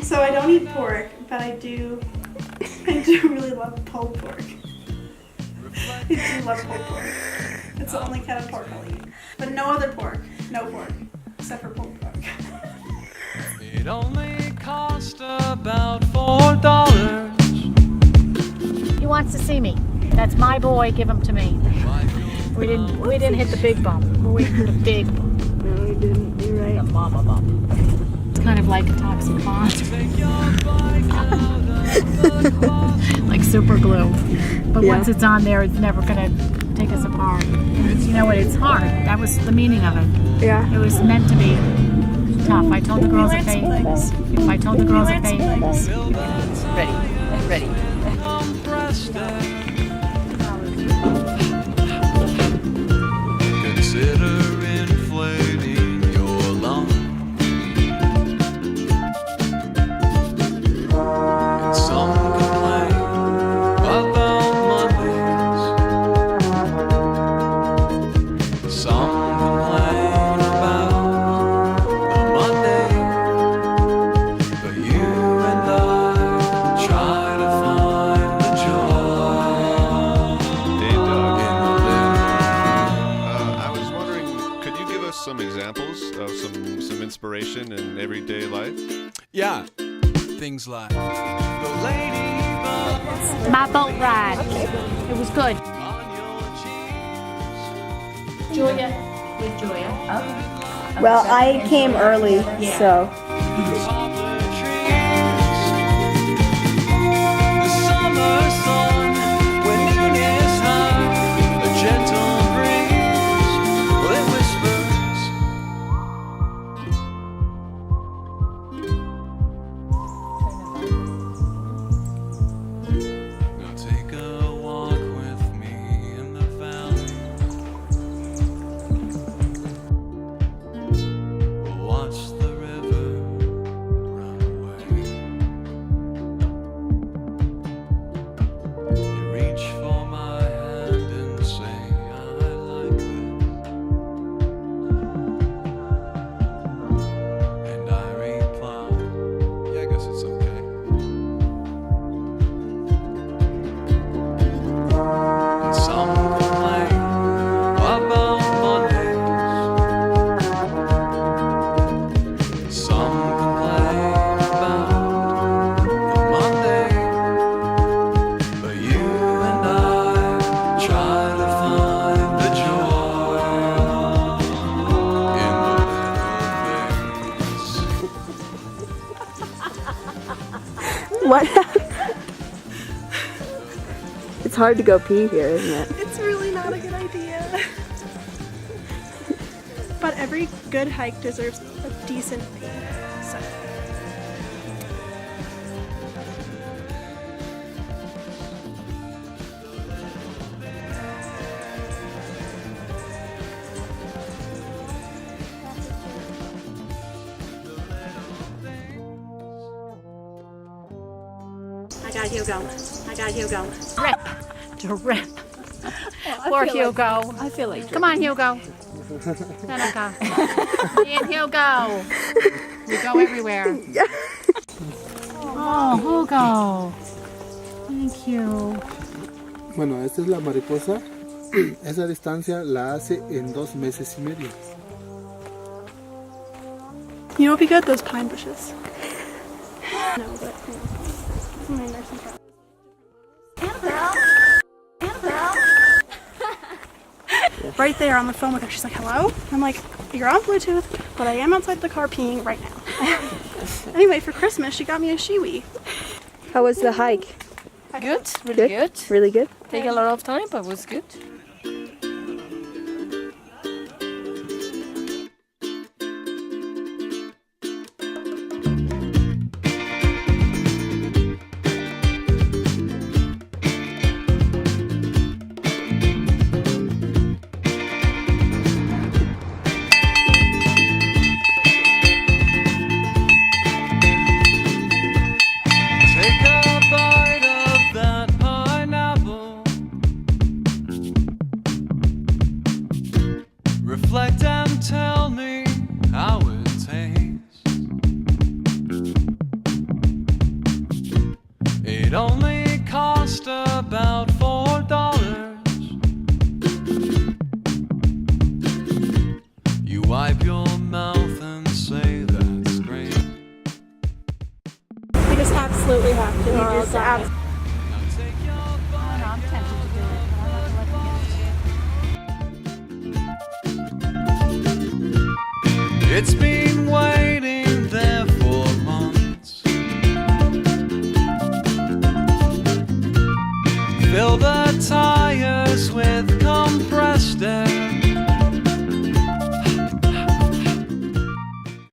So I don't eat pork, but I do really love pulled pork. I do love pulled pork. It's the only kind of pork I'll eat. But no other pork. No pork. Except for pulled pork. It only cost about $4. He wants to see me. That's my boy. Give him to me. We didn't hit the big bump. We're waiting for the big bump. No, we didn't. You're right. The mama bump. It's kind of like a toxic bond. Like super glue. But once it's on there, it's never gonna take us apart. And you know what? It's hard. That was the meaning of it. Yeah. It was meant to be tough. I told the girls if they ready. Consider inflating your lungs. And some complain about Mondays. Some complain about the Monday. But you and I try to find the joy Hey, Doug. in the little. I was wondering, could you give us some examples of some inspiration in everyday life? Yeah, things like the ladybug My boat ride. It was good. on your cheeks. Julia. With Julia. Well, I came early, so. Poplar trees, the summer sun, when noon is high, a gentle breeze, well, it whispers. Now take a walk with me in the valley. Watch the river run away. You reach for my hand and say, I like this. And I reply, yeah, I guess it's okay. And some complain about Mondays. Some complain about the Monday, but you and I try to find the joy in the little things. What happened? It's hard to go pee here, isn't it? It's really not a good idea. But every good hike deserves a decent pee. So. I got Hugo. Rip. To rip. Poor Hugo. I feel like. Come on, Hugo. Danica. Me and Hugo. We go everywhere. Oh, Hugo. Thank you. Bueno, esta es la mariposa. Esa distancia la hace en 2 meses y medio. You know what would be good? Those pine bushes. No, but my nursing practice. Right there on the phone with her. She's like, hello? I'm like, you're on Bluetooth, but I am outside the car peeing right now. Anyway, for Christmas, she got me a shiwi. How was the hike? Good, really good. Really good? Take a lot of time, but it was good. Take a bite of that pineapple. You just absolutely have to. You or I'll just die. I don't know, I'm tempted to do it, but I'm not gonna let them get it. It's been waiting